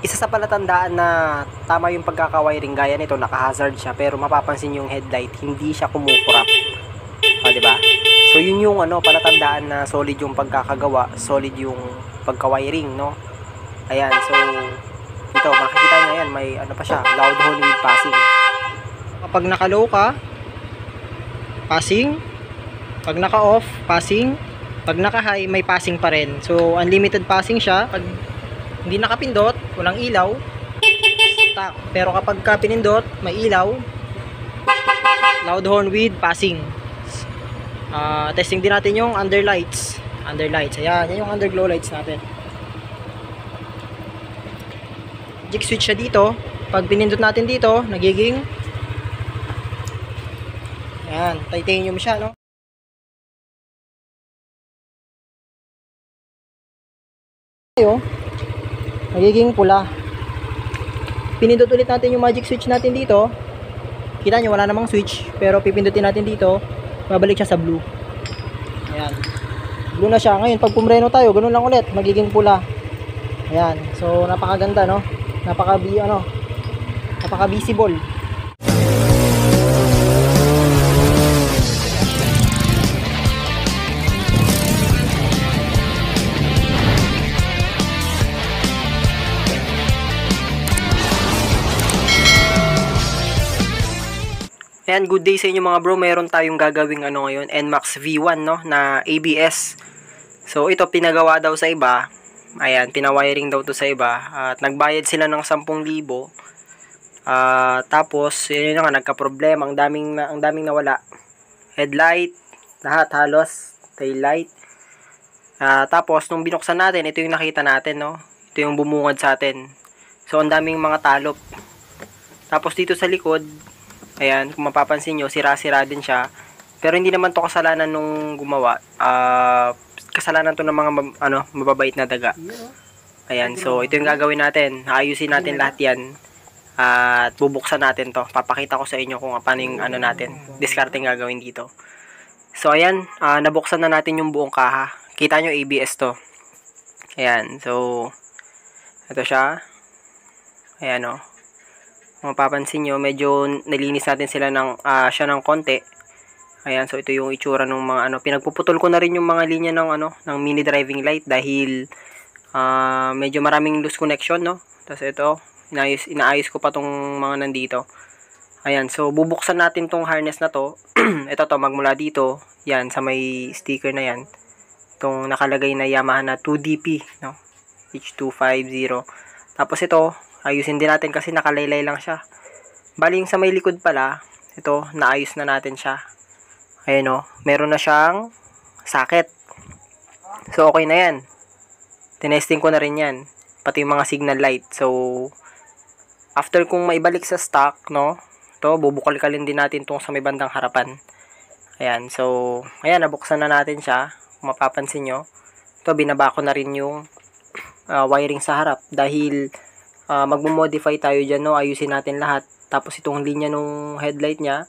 Isa sa palatandaan na tama yung pagkaka-wiring gaya nito, naka-hazard siya pero mapapansin yung headlight hindi siya kumukurap. Di ba? So yun yung palatandaan na solid yung pagkakagawa, solid yung pagka-wiring, no? Ayan, so ito makikita niyo yan, may pa siya, loud horn with passing. Kapag naka-low ka, passing. Pag naka-off, passing. Pag naka-high, may passing pa rin. So unlimited passing siya. Pag hindi nakapindot, walang ilaw, stuck. Pero kapag pinindot, may ilaw, loud horn with passing. Testing din natin yung underlights. Ayan, yan yung underglow lights natin. Jig switch siya dito. Pag pinindot natin dito, nagiging ayan, titanium siya, no? Nagiging pula. Pinindot ulit natin yung magic switch natin dito. Kita nyo, wala namang switch. Pero pipindutin natin dito, babalik siya sa blue. Ayan. Blue na siya. Ngayon, pag pumreno tayo, ganun lang ulit. Magiging pula. Ayan. So, napakaganda, no? Napaka-visible. Ayan, good day sa inyo mga bro. Meron tayong gagawing ngayon, NMAX V1, no, na ABS. So ito pinagawa daw sa iba. Ayan, pinawiring daw to sa iba at nagbayad sila ng 10,000. Tapos yun nga, nagka-problema, ang daming nawala. Headlight, lahat halos, tail light. Tapos nung binuksan natin, ito yung nakita natin, no. Ito yung bumungad sa atin. So ang daming mga talop. Tapos dito sa likod, ayan, kung mapapansin nyo, sira-sira din siya. Pero hindi naman to kasalanan nung gumawa. Kasalanan to ng mga mababait na daga. Ayan, so ito yung gagawin natin. Ayusin natin lahat yan. At bubuksan natin to. Papakita ko sa inyo kung paano yung natin. Discarding gagawin dito. So ayan, nabuksan na natin yung buong kaha. Kita nyo ABS to. Ayan, so ito siya. Ayan, o. Kung mapapansin nyo, medyo nalinis natin siya ng konti. Ayan, so ito yung itsura ng mga pinagpuputol ko na rin yung mga linya ng mini driving light dahil medyo maraming loose connection, no. Tapos ito, inaayos ko pa tong mga nandito. Ayan, so bubuksan natin tong harness na to. Ito to, magmula dito, yan, sa may sticker na yan. Itong nakalagay na Yamaha na 2DP, no. H250. Tapos ito, ayusin din natin kasi nakalaylay lang siya. Baling sa may likod pala, ito, naayos na natin siya. Ayan o, meron na siyang socket. So, okay na yan. Tinesting ko na rin yan. Pati yung mga signal light. So, after kung maibalik sa stock, no, ito, bubukal-kalin din natin itong sa may bandang harapan. Ayan, so, ayan, nabuksan na natin siya. Kung mapapansin nyo, ito, binaba ko na rin yung wiring sa harap. Dahil, magmo-modify tayo dyan, no? Ayusin natin lahat. Tapos itong linya ng headlight nya,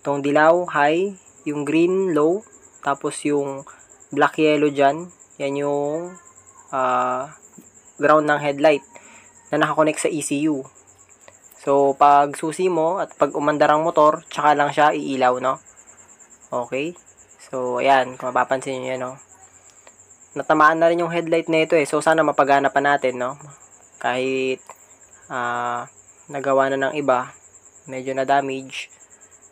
itong dilaw, high, yung green, low, tapos yung black yellow dyan, yan yung ground ng headlight na nakakonect sa ECU. So pag susi mo at pag umandar ang motor, tsaka lang siya iilaw, no? Okay, so ayan, kung mapapansin nyo yan, no? Natamaan na rin yung headlight na ito, so sana mapagana pa natin, no? Kahit nagawa na ng iba, medyo na damage,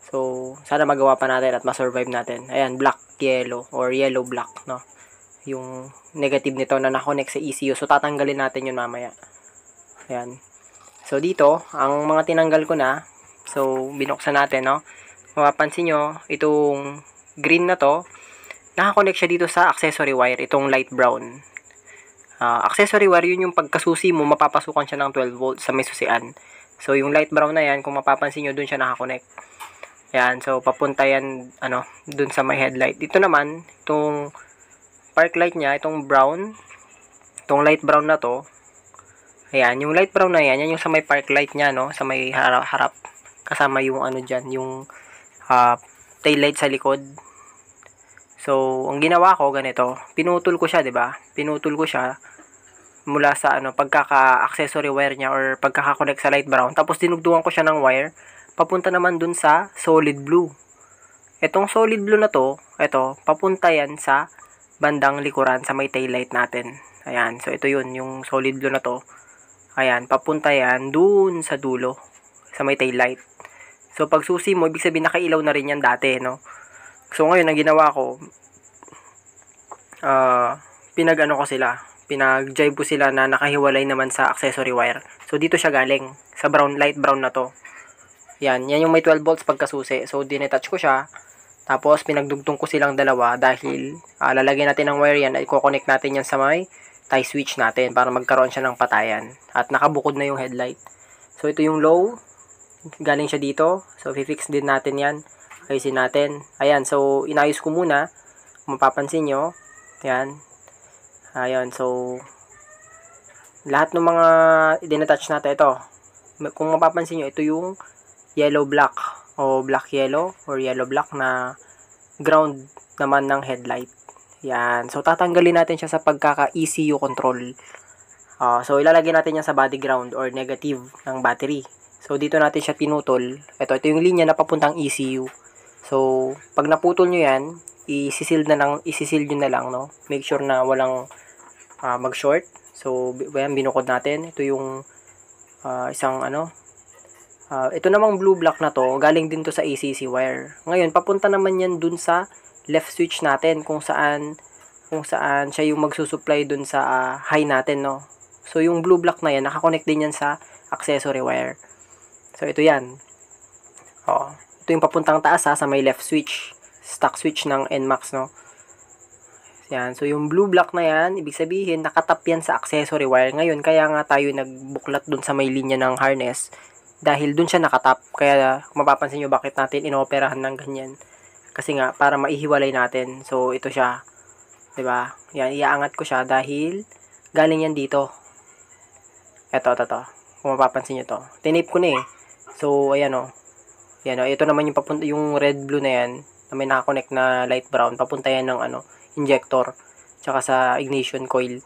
so sana magawa pa natin at ma-survive natin. Ayan, black yellow or yellow black, no, yung negative nito na na-connect sa ECU, so tatanggalin natin yun mamaya. Ayan, so dito ang mga tinanggal ko na, so binuksan natin, no. Mapapansin nyo, itong green na to, nakakonect siya dito sa accessory wire, itong light brown. Accessory wire, yun yung pagkasusi mo, mapapasukan siya ng 12 volts sa may susian. So, yung light brown na yan, kung mapapansin nyo, dun siya nakakonect. Yan, so, papunta yan, dun sa may headlight. Dito naman, itong park light niya, itong brown, itong light brown na to, ayan, yung light brown na yan, yan yung sa may park light niya, no, sa may harap, kasama yung dyan, yung tail light sa likod. So, ang ginawa ko, ganito, pinutol ko siya, 'di ba? Pinutol ko siya. mula sa pagkaka-accessory wire niya or pagkaka-connect sa light brown. Tapos dinugtungan ko siya ng wire papunta naman dun sa solid blue. Itong solid blue na to, papunta yan sa bandang likuran sa may tail light natin. Ayan, so ito yun, yung solid blue na to. Ayan, papunta yan dun sa dulo sa may tail light. So pag susi mo, ibig sabihin nakailaw na rin yan dati, no? So ngayon ang ginawa ko, pinag-jibe ko sila na nakahiwalay naman sa accessory wire. So dito siya galing sa light brown na to. Yan yung may 12 volts pagkasusi. So dinetouch ko siya. Tapos pinagdugtong ko silang dalawa dahil lalagyan natin ng wire yan at i-connect natin yan sa may tie switch natin para magkaroon siya ng patayan. At nakabukod na yung headlight. So ito yung low. Galing siya dito. So fix din natin yan. Ayusin natin. Ayan, so inayos ko muna. Kung mapapansin nyo. Yan. Ayan, so lahat ng mga dinetouch natin ito. Kung mapapansin nyo, ito yung yellow black o black yellow or yellow black na ground naman ng headlight. Yan. So tatanggalin natin siya sa pagkaka-ECU control. So ilalagay natin yan sa body ground or negative ng battery. So dito natin siya pinutol. Ito yung linya na papuntang ECU. So pag naputol nyo yan, isisil nyo na lang, no? Make sure na walang mag-short. So, ayan, binukod natin. Ito yung isang ito namang blue black na to, galing din to sa ACC wire. Ngayon, papunta naman yan dun sa left switch natin kung saan siya yung magsusupply dun sa high natin, no? So, yung blue black na yan, nakakonect din yan sa accessory wire. So, ito yan. Ito yung papuntang taas sa may left switch. Stock switch ng NMAX, no? Yan. So, yung blue-black na yan, ibig sabihin, nakatap yan sa accessory wire. Ngayon, kaya nga tayo nagbuklat dun sa may linya ng harness dahil dun siya nakatap. Kaya, mapapansin nyo bakit natin inoperahan ng ganyan. Kasi nga, para maihiwalay natin. So, ito siya. Diba? Yan, iaangat ko siya dahil galing yan dito. Ito. Kung mapapansin nyo to. Tinape ko na eh. So, ayan o. Yan o. Ito naman yung red-blue na yan na may nakakonect na light brown, papunta yan ng injector, tsaka sa ignition coil.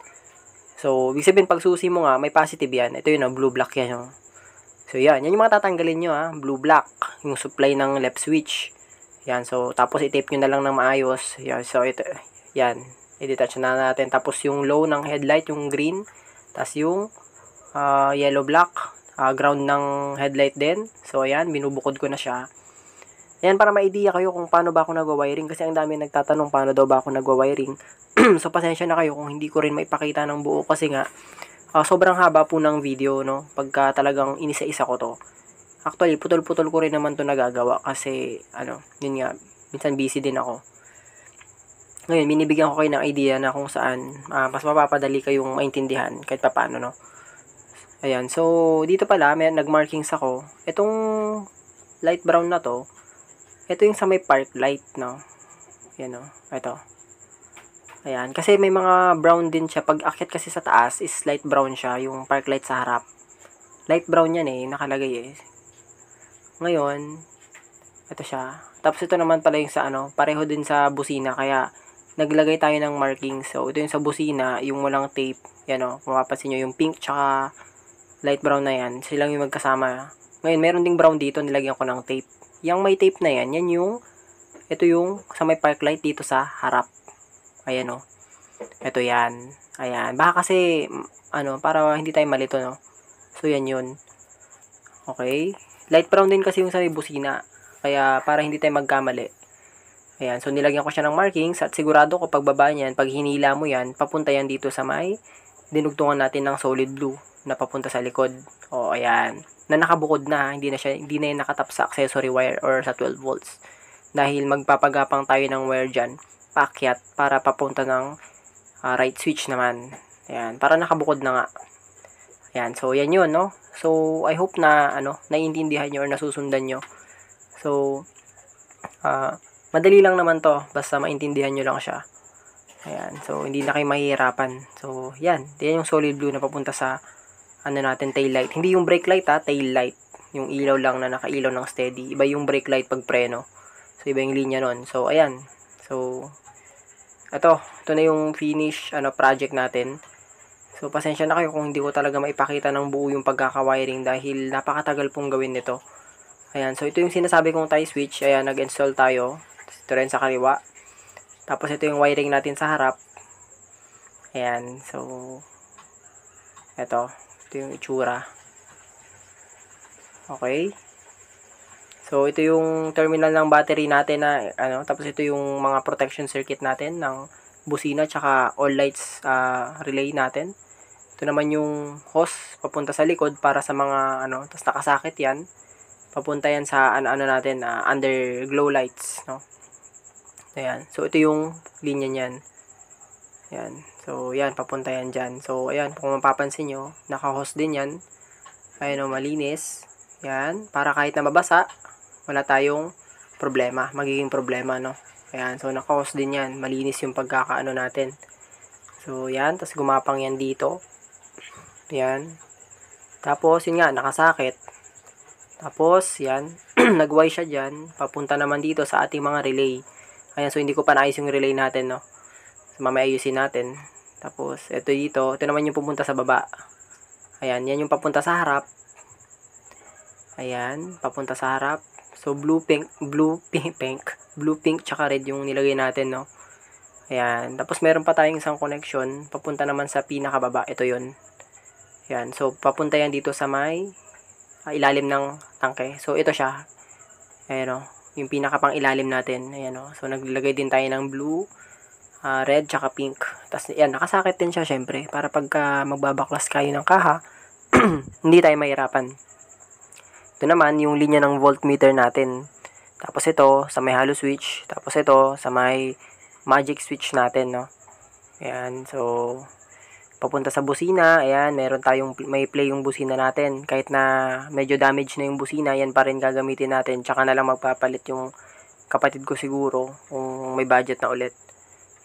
So, ibig sabihin, pag susi mo nga, may positive yan. Ito yun, blue-black yan. So, yan yung mga tatanggalin nyo, blue-black, yung supply ng left switch. Yan, so, tapos i-tape nyo na lang ng maayos. Yan, so, ito, yan, i-detach na natin. Tapos, yung low ng headlight, yung green, tapos yung yellow-black, ground ng headlight din. So, ayan, binubukod ko na siya. Ayan, para ma-idea kayo kung paano ba ako nagwa-wiring. Kasi ang dami nagtatanong paano daw ba ako nagwa-wiring. So, pasensya na kayo kung hindi ko rin maipakita ng buo. Kasi nga, sobrang haba po ng video, no? Pagka talagang inisa-isa ko to. Actually, putol-putol ko rin naman to nagagawa. Kasi, yun nga, minsan busy din ako. Ngayon, binibigyan ko kayo ng idea na kung saan mas mapapadali kayong maintindihan kahit paano, no? Ayan, so, dito pala, may nag-markings ako. Itong light brown na to, ito yung sa may park light, no? Yan, no? Ito. Ayan. Kasi may mga brown din siya. Pag akyat kasi sa taas, is light brown siya. Yung park light sa harap. Light brown yan eh. Nakalagay eh. Ngayon, ito siya. Tapos ito naman pala yung sa pareho din sa busina. Kaya, naglagay tayo ng marking. So, ito yung sa busina, yung walang tape. Yan o. Mapapansin nyo yung pink tsaka light brown na yan. Silang yung magkasama. Ngayon, meron ding brown dito. Nilagyan ko ng tape. Yung may tape na yan, ito yung sa may park light dito sa harap. Ayan o. Ito yan. Ayan. Baka kasi, para hindi tayo malito, no? So, yan yun. Okay. Light brown din kasi yung sa may busina. Kaya, para hindi tayo magkamali. Ayan. So, nilagyan ko siya ng markings at sigurado ko pagbaba niyan, pag hinila mo yan, papunta yan dito sa may dinugtungan natin ng solid blue na papunta sa likod. O, ayan. Na nakabukod na, hindi na yan nakatap sa accessory wire or sa 12 volts. Dahil magpapagapang tayo ng wire dyan, paakyat para papunta ng right switch naman. Ayan, para nakabukod na nga. Ayan, so yan yun, no? So, I hope na, naiintindihan nyo or nasusundan nyo. So, madali lang naman to, basta maintindihan nyo lang siya. Ayan, so hindi na kayo mahihirapan. So, yan yung solid blue na papunta sa natin, tail light. Hindi yung brake light tail light. Yung ilaw lang na nakailaw ng steady. Iba yung brake light pag preno. So, iba yung linya nun. So, ayan. So, ito na yung finish project natin. So, So, pasensya na kayo kung hindi ko talaga maipakita ng buo yung pagkaka-wiring dahil napakatagal pong gawin nito. Ayan, so ito yung sinasabi kong tie switch. Ayan, nag-install tayo. Ito rin sa kaliwa. Tapos ito yung wiring natin sa harap. Ayan, so ito yung itsura. Okay. So, ito yung terminal ng battery natin na tapos ito yung mga protection circuit natin ng busina tsaka all lights relay natin. Ito naman yung hose papunta sa likod para sa mga tapos nakasakit yan. Papunta yan sa natin under glow lights, no. Ayan. So ito yung linya niyan. Ayan. So yan, papunta yan diyan. So ayan, kung mapapansin niyo, naka-hose din yan. Ayan, malinis. Yan, para kahit na mabasa, wala tayong problema, magiging problema, no. Ayan, so naka-hose din yan. Malinis yung pagkakaano natin. So yan, tapos gumapang yan dito. Yan. Tapos yun nga, nakasakit. Tapos, yan, nag-Y siya dyan, papunta naman dito sa ating mga relay. Ayan, so hindi ko pa naayos yung relay natin, no. So, mamaya ayusin natin. Tapos, ito dito, ito naman yung pupunta sa baba. Ayan, yan yung papunta sa harap. Ayan, papunta sa harap. So, blue, pink, tsaka red yung nilagay natin, no. Ayan, tapos meron pa tayong isang connection, papunta naman sa pinakababa, ito yun. Ayan, so, papunta yan dito sa may ilalim ng tangke. So, ito siya. Ayan o. Yung pinakapang ilalim natin. Ayan o. So, naglagay din tayo ng blue, red, tsaka pink. Tapos, yan. Nakasakit din siya, syempre. Para pagka magbabaklas kayo ng kaha, hindi tayo mahirapan. Ito naman, yung linya ng voltmeter natin. Tapos, ito, sa may hollow switch. Tapos, ito, sa may magic switch natin, no. Ayan. So, papunta sa busina, ayan, meron tayong may play yung busina natin. Kahit na medyo damage na yung busina, yan pa rin gagamitin natin. Tsaka na lang magpapalit yung kapatid ko siguro kung may budget na ulit.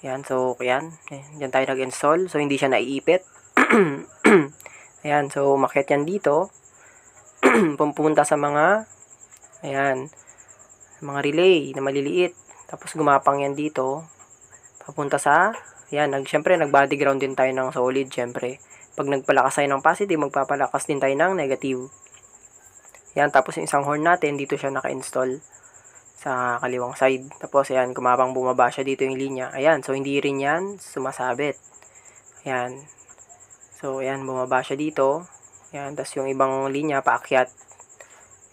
Ayan, so, ayan. Diyan tayo nag-install. So, hindi siya naiipit. Ayan, so, umakyat yan dito. Pumunta sa mga, ayan, mga relay na maliliit. Tapos, gumapang yan dito. Papunta sa, yan, syempre nag-body ground din tayo ng solid, syempre. Pag nagpalakas tayo ng positive, magpapalakas din tayo ng negative. Yan, tapos yung isang horn natin, dito siya naka-install sa kaliwang side. Tapos, ayan, kumapang bumaba siya dito yung linya. Ayan, so hindi rin yan sumasabit. Ayan. So, ayan, bumaba siya dito. Ayan, tapos yung ibang linya, paakyat.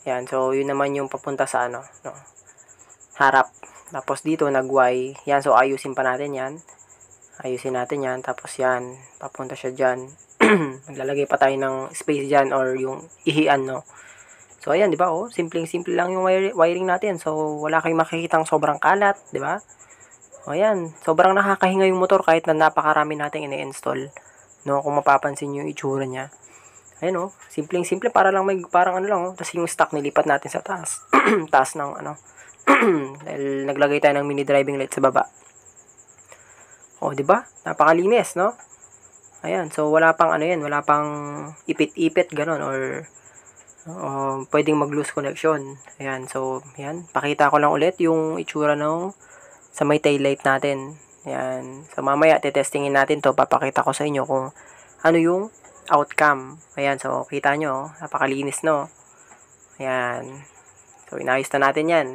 Ayan, so yun naman yung papunta sa no, harap. Tapos dito, nag-Y. Yan, so ayusin pa natin yan. Ayusin natin yan. Tapos yan, papunta siya dyan. Maglalagay pa tayo ng space dyan or yung ihian, no. So, ayan, di ba, oh? Simpleng-simple lang yung wiring natin. So, wala kayong makikitang sobrang kalat, di ba? O, ayan. Sobrang nakakahinga yung motor kahit na napakarami natin ini-install. No, kung mapapansin nyo yung itsura niya. Ayan, oh. Simpleng-simple para lang may, parang ano lang, oh. Tapos yung stock nilipat natin sa taas. Taas ng, dahil naglagay tayo ng mini driving light sa baba. O, di ba? Napakalinis, no? Ayan, so wala pang wala pang ipit-ipit ganon or pwedeng mag-loose connection. Ayan, so ayan, pakita ko lang ulit yung itsura ng sa may tail light natin. Ayan, so mamaya te-testingin natin to, papakita ko sa inyo kung ano yung outcome. Ayan, so kita nyo, napakalinis, no? Ayan. So inayos na natin 'yan.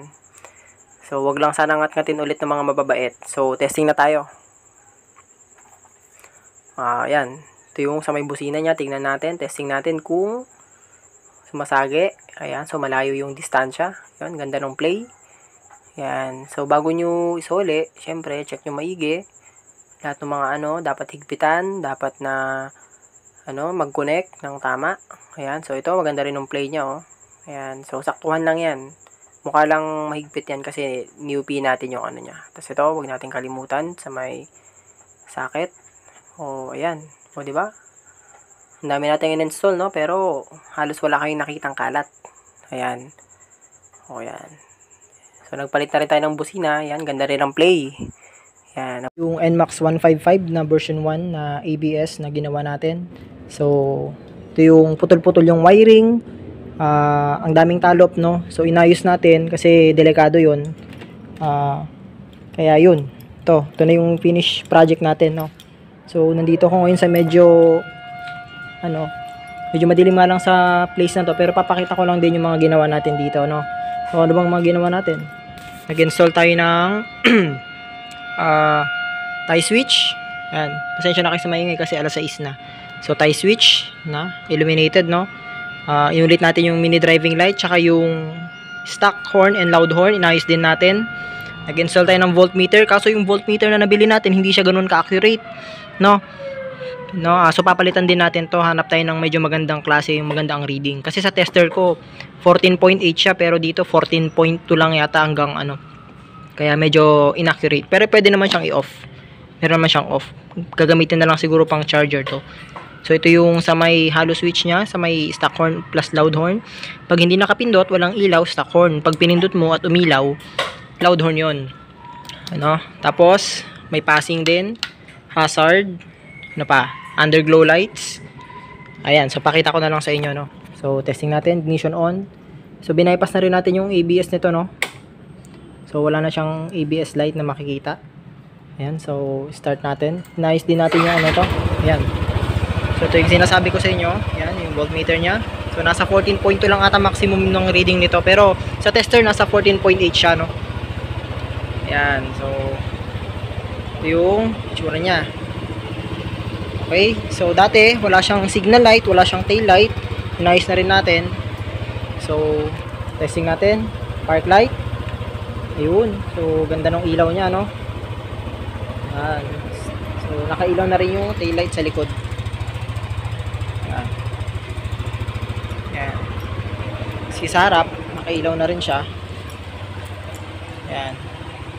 So wag lang sana ngat-ngatin ulit ng mga mababait. So testing na tayo. Ayan. Ito yung sa may busina niya. Tingnan natin. Testing natin kung sumasagi. Ayan. So, malayo yung distansya. Ayan. Ganda ng play. Ayan. So, bago nyo isole, syempre, check nyo maigi. Lahat ng mga dapat higpitan. Dapat na, mag-connect ng tama. Ayan. So, ito, maganda rin ng play niya, oh. Ayan. So, saktuhan lang yan. Mukha lang mahigpit yan kasi newbie natin yung niya. Tapos ito, huwag natin kalimutan sa may socket. O, ayan. O, diba? Ang dami natin in-install, no? Pero, halos wala kayong nakitang kalat. Ayan. O, ayan. So, nagpalit na rin tayo ng busina. Ayan, ganda rin ang play. Ayan. Yung NMAX 155 na version 1 na ABS na ginawa natin. So, ito yung putol-putol yung wiring. Ang daming talop, no? So, inayos natin kasi delikado yun. Kaya yun. Ito na yung finish project natin, no? So, nandito ko ngayon sa medyo ano, medyo madilim nga lang sa place na to, pero papakita ko lang din yung mga ginawa natin dito, no. So ano bang mga ginawa natin? Nag-install tayo ng tie switch. Ayan, pasensya na kayo sa maingay kasi alas 6 na. So tie switch na illuminated, no. Inulit natin yung mini driving light tsaka yung stock horn and loud horn, inayos din natin. Nag-install tayo ng voltmeter, kaso yung voltmeter na nabili natin hindi siya ganoon ka-accurate, no. So papalitan din natin to, hanap tayo ng medyo magandang klase, yung maganda ang reading. Kasi sa tester ko 14.8 siya, pero dito 14.2 lang yata hanggang ano. Kaya medyo inaccurate. Pero pwede naman siyang i-off. Meron naman siyang off. Gagamitin na lang siguro pang charger to. So ito yung sa may hollow switch niya, sa may stock horn plus loud horn. Pag hindi nakapindot, walang ilaw, stock horn. Pag pinindot mo at umilaw, loud horn 'yon. Ano? Tapos may passing din, hazard, ano pa? Underglow lights. Ayan, so pakita ko na lang sa inyo, no. So testing natin, ignition on. So bypass na rin natin yung ABS nito, no. So wala na siyang ABS light na makikita. Ayan, so start natin. Nice din natin yung ano to. Ayan. So ito yung sinasabi ko sa inyo. Ayan, yung voltmeter niya. So nasa 14.2 lang ata maximum ng reading nito, pero sa tester nasa 14.8 siya, no. Ayan, so yung itsura niya. Okay, so dati wala siyang signal light, wala siyang tail light. Inayos na rin natin. So testing natin, park light. Ayun, so ganda ng ilaw niya, no. Ayan. So nakailaw na rin yung tail light sa likod. Ayan. Ayan. Si sarap, nakailaw na rin siya. Ayan.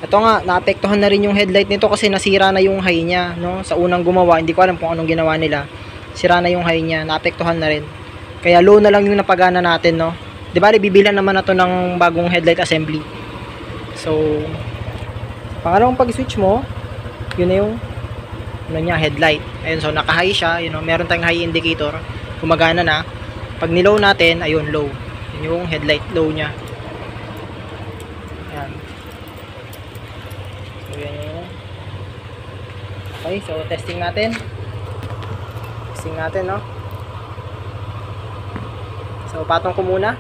Ito nga, naapektuhan na rin yung headlight nito kasi nasira na yung high niya, no? Sa unang gumawa, hindi ko alam kung anong ginawa nila. Sira na yung high niya, naapektuhan na rin. Kaya low na lang yung napagana natin, no? 'Di ba, bibilan naman na to ng bagong headlight assembly. So, pangalawang pag-switch mo, yun na yung ano niya, headlight. Ayun, so naka-high siya, you know, meron tayong high indicator, gumagana na. Pag nilow natin, ayun, low. Yun yung headlight low niya. Ayan. So, yan yung okay, so testing natin. Testing natin, no? So, patong ko muna.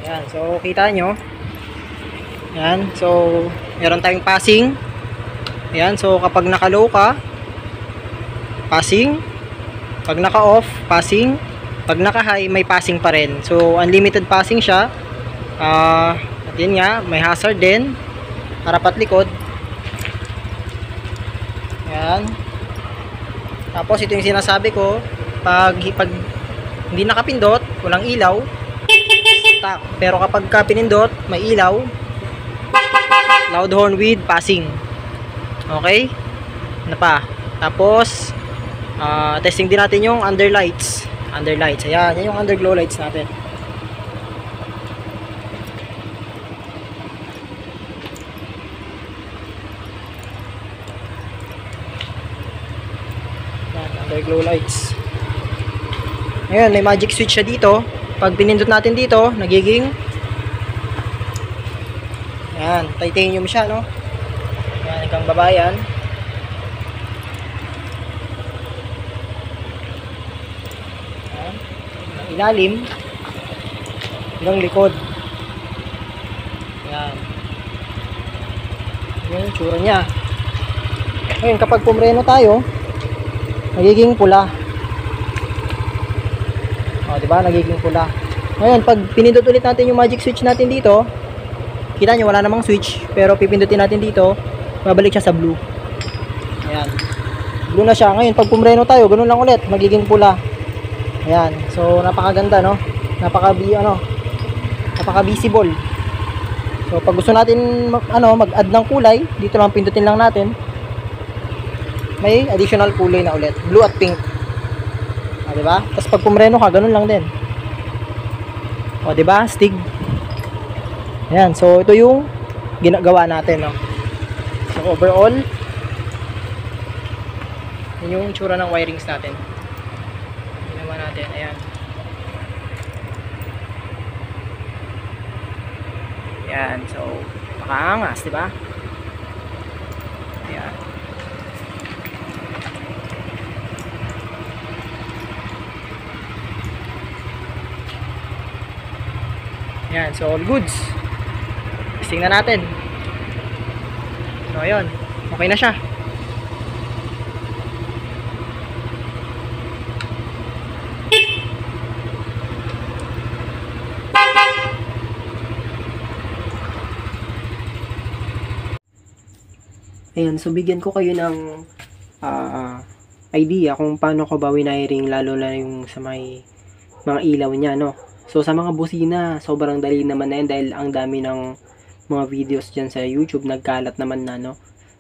Ayan, so kita nyo. Ayan, so meron tayong passing. Ayan, so kapag naka-low ka, passing. Pag naka-off, passing. Pag naka-high, may passing pa rin. So unlimited passing siya. At yun nga, may hazard din. Harap at likod. Ayan. Tapos ito yung sinasabi ko, pag hindi nakapindot, walang ilaw, stop. Pero kapag pinindot, may ilaw, loud horn with passing. Okay? Ano pa? Tapos testing din natin yung underlights. Underlights. Ayan, yan yung underglow lights natin. Ayan, underglow lights. Ngayon, may magic switch siya dito. Pag pinindot natin dito, nagiging yan, titanium siya, no? Yan, ikang babayan. Yan, ang ilalim hanggang likod. Yan. Yan yung tsura niya. Ngayon, kapag pumreno tayo, nagiging pula. Diba? Nagiging pula. Ngayon, pag pinindot ulit natin yung magic switch natin dito, kita nyo, wala namang switch. Pero pipindutin natin dito, babalik siya sa blue. Ayan. Blue na siya. Ngayon, pag pumreno tayo, ganun lang ulit. Magiging pula. Ayan. So, napakaganda, no? Napaka-visible. So, pag gusto natin mag-add ng kulay, dito lang pindutin lang natin. May additional kulay na ulit. Blue at pink. Diba? Tapos pag pumreno ka, ganun lang din. Diba? Stig. Ayan. So, ito yung ginagawa natin, no? So, overall, yun yung itsura ng wirings natin. Ginawa natin. Ayan. Ayan. So, makaangas, diba? Ayan. Ayan. So, all goods. Testing na natin. So, ayun. Okay na siya. Ayan, so bigyan ko kayo ng idea kung paano ko ba winiring, lalo na yung sa may mga ilaw niya, no? So, sa mga busina, sobrang dali naman na yan dahil ang dami ng mga videos dyan sa YouTube, nagkalat naman na, no?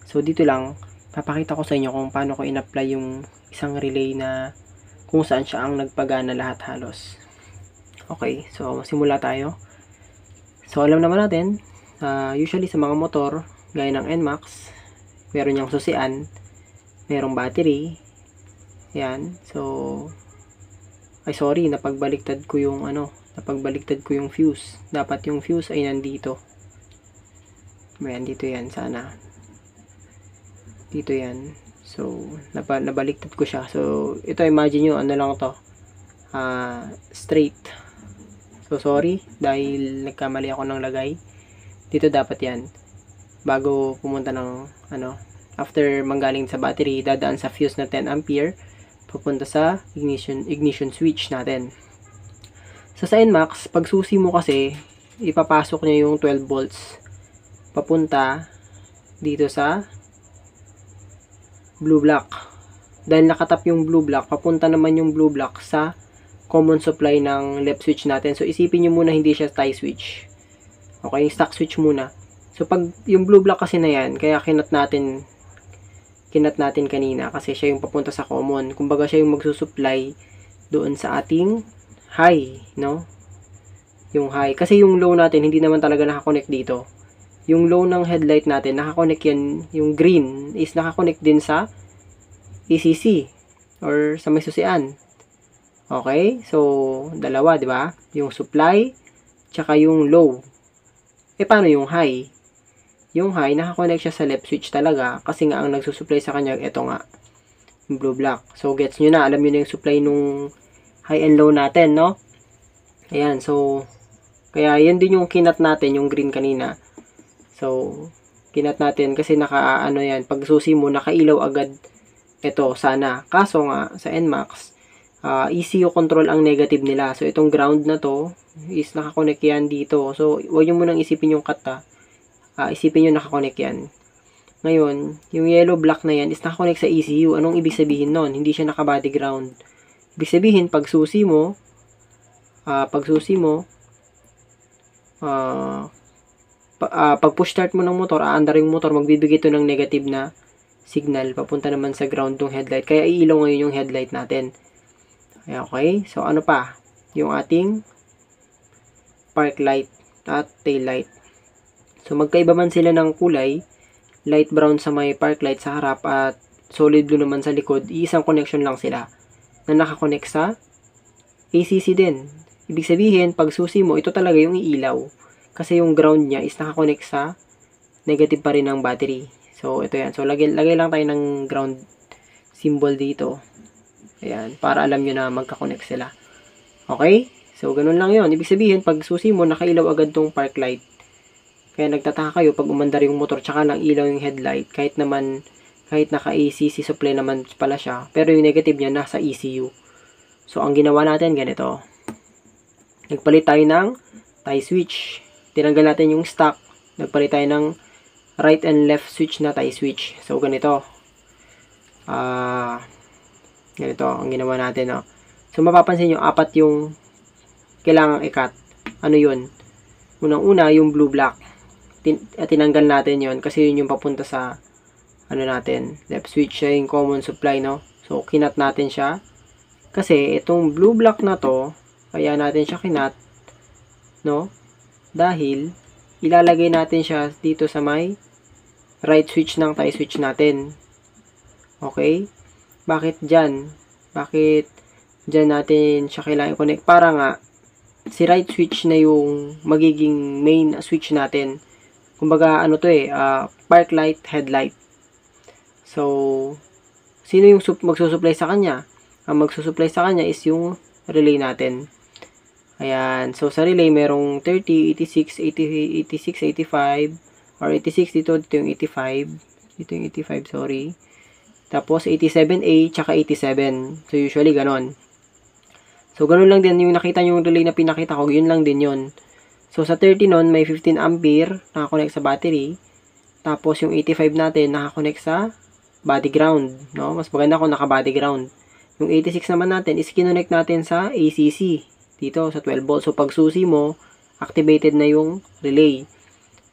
So, dito lang, papakita ko sa inyo kung paano ko in-apply yung isang relay na kung saan siya ang nagpagana lahat halos. Okay, so simula tayo. So, alam naman natin, usually sa mga motor, gaya ng NMAX, meron niyang susian, merong battery. Yan. So, napagbaliktad ko yung fuse. Dapat yung fuse ay nandito. Ayan, dito yan sana. Dito yan. So, nabaliktad ko siya. So, ito, imagine nyo, ano lang to. Straight. So, sorry, dahil nagkamali ako ng lagay. Dito dapat yan. Bago pumunta ng, after manggaling sa battery, dadaan sa fuse na 10 ampere, pupunta sa ignition switch natin. So, sa NMAX, pag susi mo kasi, ipapasok niya yung 12 volts papunta dito sa blue block. Dahil nakatap yung blue block, papunta naman yung blue block sa common supply ng left switch natin. So, isipin nyo muna hindi siya tie switch. Okay, stock switch muna. So, pag yung blue block kasi na yan, kaya kinat natin kanina kasi siya yung papunta sa common. Kumbaga siya yung magsusupply doon sa ating high, no? Yung high. Kasi yung low natin, hindi naman talaga nakakonect dito. Yung low ng headlight natin, nakakonect yan, yung green is nakakonect din sa ECC or sa may susian. Okay? So, dalawa, di ba? Yung supply, tsaka yung low. Paano yung high? Yung high, nakakonect siya sa left switch talaga kasi nga ang nagsusupply sa kanya, ito nga, yung blue block. So, gets nyo na. Alam nyo na yung supply nung high and low natin, no? Ayan, so, kaya yan din yung kinat natin, yung green kanina. So, kinat natin kasi yan, pag susi mo, nakailaw agad ito, sana. Kaso nga, sa NMAX, ECU control ang negative nila. So, itong ground na to, is nakakonect yan dito. So, huwag nyo munang isipin yung cut, isipin nyo nakakonect yan. Ngayon, yung yellow block na yan is nakakonect sa ECU. Anong ibig sabihin nun? Hindi siya naka-body ground. Ibig sabihin, pag susi mo, pag push start mo ng motor, aandar yung motor, magbibigay ito ng negative na signal, papunta naman sa ground ng headlight. Kaya iilaw ngayon yung headlight natin. Okay? So, ano pa? Yung ating park light at tail light. So, magkaiba man sila ng kulay, light brown sa may park light sa harap at solid blue naman sa likod, iisang connection lang sila na nakakonect sa ACC din. Ibig sabihin, pag susi mo, ito talaga yung iilaw. Kasi yung ground niya is nakakonect sa negative pa rin ng battery. So, ito yan. So, lagay lang tayo ng ground symbol dito. Ayan, para alam nyo na magkakonect sila. Okay? So, ganun lang yon. Ibig sabihin, pag susi mo, nakailaw agad tong park light. Kaya nagtataka kayo pag umandar yung motor, tsaka lang ilaw yung headlight. Kahit naka-ACC supply naman pala siya. Pero yung negative niya, nasa ECU. So, ang ginawa natin, ganito. Nagpalit tayo ng tie switch. Tinanggal natin yung stock. Nagpalit tayo ng right and left switch na tie switch. So, ganito. Ganito ang ginawa natin, no? So, mapapansin nyo, 4 yung kailangang i-cut. Ano yun? Unang-una, yung blue-black. Tinanggal natin yon kasi yun yung papunta sa natin, left switch. Siya yung common supply, no? So, kinat natin siya. Kasi, itong blue-black na to, kaya natin siya kinat, no? Dahil, ilalagay natin siya dito sa may right switch ng tie switch natin. Okay? Bakit dyan? Bakit dyan natin siya kailangan i-connect? Para nga, si right switch na yung magiging main switch natin. Kumbaga, ano to park light, headlight. So, sino yung magsusupply sa kanya? Ang magsusupply sa kanya is yung relay natin. Ayan. So, sa relay, merong 30, 86, 80, 86, 85, or 86 dito yung 85. Dito yung 85, sorry. Tapos, 87A, tsaka 87. So, usually, ganon. So, ganun lang din. Yung nakita nyo yung relay na pinakita ko, yun lang din yun. So, sa 30 nun, may 15 ampere nakakonect sa battery. Tapos, yung 85 natin, nakakonect sa body ground. No? Mas maganda kung naka-body ground. Yung 86 naman natin, is kinonect natin sa ACC. Dito, sa 12 volts. So, pag susi mo, activated na yung relay.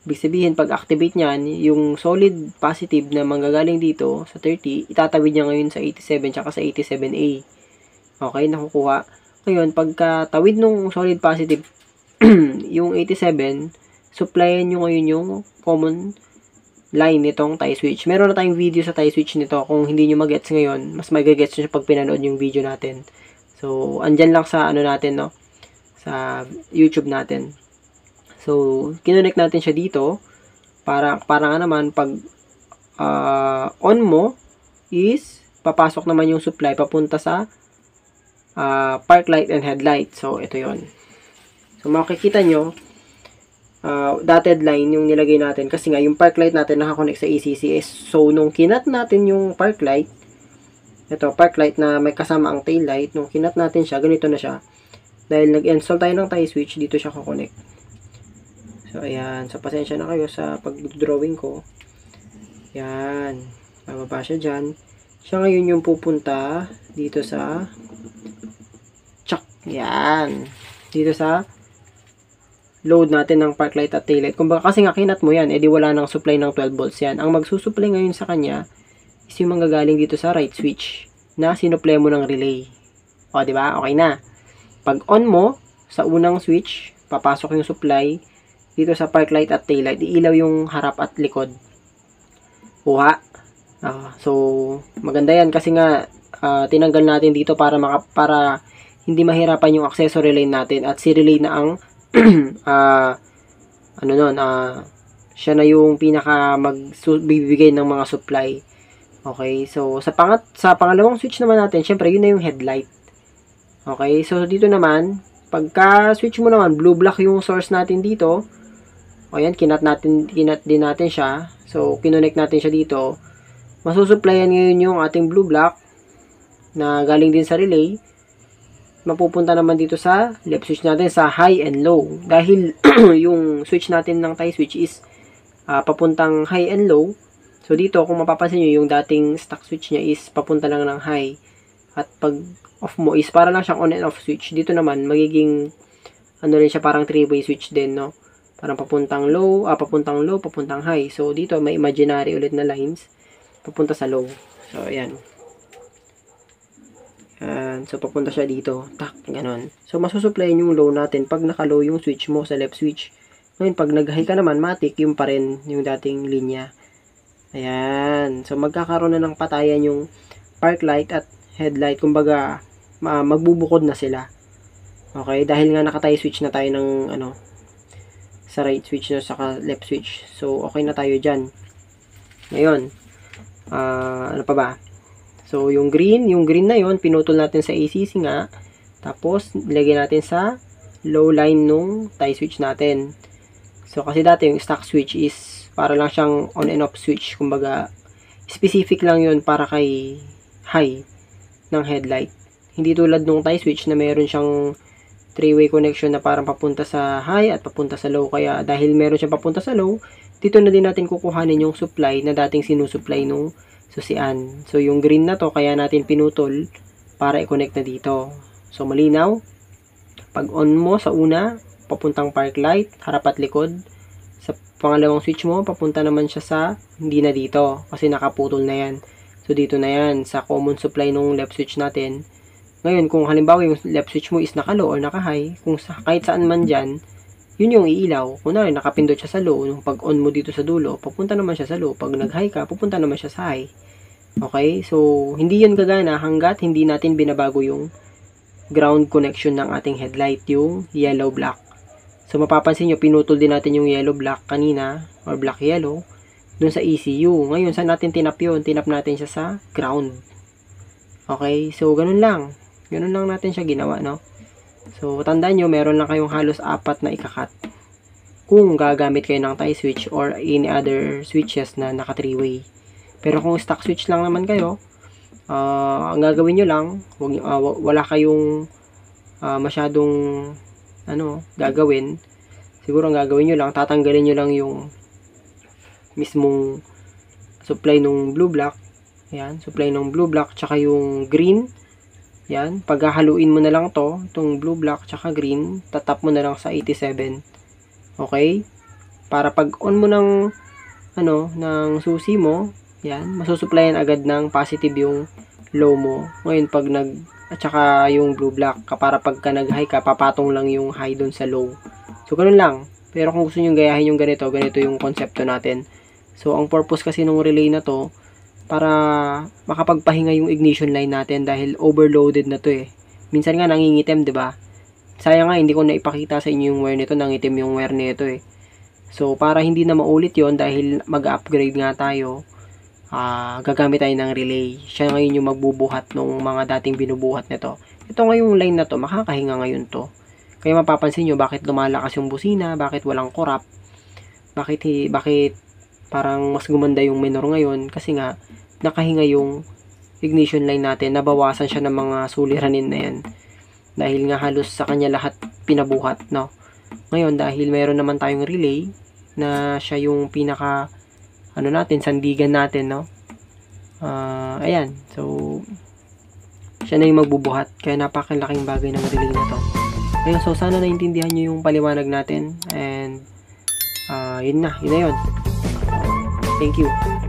Ibig sabihin, pag activate niyan, yung solid positive na manggagaling dito sa 30, itatawid niya ngayon sa 87 tsaka sa 87A. Okay, nakukuha. Ngayon, pagka tawid nung solid positive, yung 87, supplyan nyo ngayon yung common line nitong tie switch. Meron na tayong video sa tie switch nito. Kung hindi nyo mag-gets ngayon, mas mag-gets nyo pag pinanood yung video natin. So, andyan lang sa natin, no? Sa YouTube natin. So, kinonect natin siya dito. Para nga naman, pag on mo, is papasok naman yung supply papunta sa park light and headlight. So, ito yon. So, makikita nyo, dotted line yung nilagay natin. Kasi nga, yung park light natin nakakonect sa ACCS. So, nung kinat natin yung park light, ito, park light na may kasama ang tail light, nung kinat natin siya, ganito na siya. Dahil nag-install tayo ng tie switch, dito siya kakonect. So, ayan. So, pasensya na kayo sa pag-drawing ko. Ayan. Bababa siya dyan. Siya ngayon yung pupunta dito sa yan. Dito sa load natin ng park light at tail light. Kumbaga kasi nga kinat mo yan, edi wala nang supply ng 12 volts yan. Ang magsusupply ngayon sa kanya is yung manggagaling dito sa right switch na sinupply mo ng relay. O, di ba? Okay na. Pag on mo sa unang switch, papasok yung supply dito sa park light at tail light. Iilaw yung harap at likod. Kuha. So, maganda yan kasi nga tinanggal natin dito para hindi mahirapan yung accessory relay natin at si relay na ang siya na yung pinaka magbibigay ng mga supply. Okay, so sa pangalawang switch naman natin, syempre yun na yung headlight. Okay, so dito naman, pagka switch mo naman, blue black yung source natin dito. O yan, kinat din natin siya. So, kinonect natin siya dito. Masusupplyan ngayon yung ating blue black na galing din sa relay. Mapupunta naman dito sa left switch natin sa high and low. Dahil yung switch natin ng tie switch is papuntang high and low. So, dito, kung mapapansin nyo, yung dating stock switch niya is papunta lang ng high. At pag off mo is para lang siyang on and off switch. Dito naman, magiging rin siya, parang 3-way switch din, no? Parang papuntang low, papuntang high. So, dito, may imaginary ulit na lines papunta sa low. So, ayan. So, papunta siya dito. Tak, ganon. So, masusupplyan yung low natin pag naka-low yung switch mo sa left switch. Ngayon, pag nag-high ka naman, matik, yung pa rin yung dating linya. Ayan. So, magkakaroon na ng patayan yung park light at headlight. Kumbaga, magbubukod na sila. Okay? Dahil nga naka-tie switch na tayo ng, sa right switch na saka left switch. So, okay na tayo dyan. Ngayon, ano pa ba? So, yung green na yon pinutol natin sa ACC nga. Tapos, nilagay natin sa low line nung tie switch natin. So, kasi dati yung stock switch is para lang siyang on and off switch. Kumbaga, specific lang yon para kay high ng headlight. Hindi tulad nung tie switch na meron siyang three-way connection na parang papunta sa high at papunta sa low. Kaya dahil meron siyang papunta sa low, dito na din natin kukuhanin yung supply na dating sinusupply nung susian. So yung green na to, kaya natin pinutol para i-connect na dito. So malinaw. Pag on mo sa una, papuntang park light, harap at likod. Sa pangalawang switch mo, papunta naman siya sa hindi na dito kasi nakaputol na yan. So dito na yan sa common supply nung left switch natin. Ngayon, kung halimbawa yung left switch mo is naka-low or naka-high, kung kahit saan man dyan, yun yung iilaw. Kung nakapindot siya sa low, nung pag-on mo dito sa dulo, papunta naman siya sa low. Pag nag-high ka, papunta naman siya sa high. Okay? So, hindi yun gagana hanggat hindi natin binabago yung ground connection ng ating headlight, yung yellow black. So, mapapansin nyo, pinutol din natin yung yellow black kanina, or black yellow, dun sa ECU. Ngayon, saan natin tinap yun? Tinap natin siya sa ground. Okay? So, ganun lang. Ganun lang natin siya ginawa, no? So, tandaan nyo, meron lang kayong halos 4 na ikakat. Kung gagamit kayo ng tie switch or any other switches na naka 3-way. Pero kung stock switch lang naman kayo, ang gagawin nyo lang, wala kayong masyadong gagawin. Siguro ang gagawin nyo lang, tatanggalin nyo lang yung mismong supply ng blue black. Ayan, supply ng blue black, tsaka yung green. Yan, paghahaluin mo na lang to, itong blue black tsaka green, tatap mo na lang sa 87. Okay? Para pag on mo ng ng susi mo, yan, masusupplyan agad ng positive yung low mo. Ngayon at saka yung blue black, para pagka nag-high ka, papatong lang yung high doon sa low. So ganun lang. Pero kung gusto niyo gayahin yung ganito yung konsepto natin. So ang purpose kasi ng relay na to, para makapagpahinga yung ignition line natin dahil overloaded na to eh. Minsan nga nangingitim, 'di ba? Sayang nga hindi ko na ipakita sa inyo yung wire nito, nangitim yung wire nito eh. So para hindi na maulit 'yon dahil mag-upgrade nga tayo, gagamit tayo ng relay. Siya ngayon yung magbubuhat ng mga dating binubuhat nito. Ito ngayong line na to, makakahinga ngayon to. Kaya mapapansin nyo bakit lumalakas yung busina, bakit walang korap, bakit parang mas gumanda yung minor ngayon kasi nga nakahinga yung ignition line natin, nabawasan siya ng mga suliranin na yan dahil nga halos sa kanya lahat pinabuhat, no? Ngayon dahil meron naman tayong relay na siya yung pinaka sandigan natin, no? Ayan, so siya na yung magbubuhat, kaya napakalaking bagay ng relay na to. Ayun, so sana naintindihan nyo yung paliwanag natin and yun na yun. Thank you.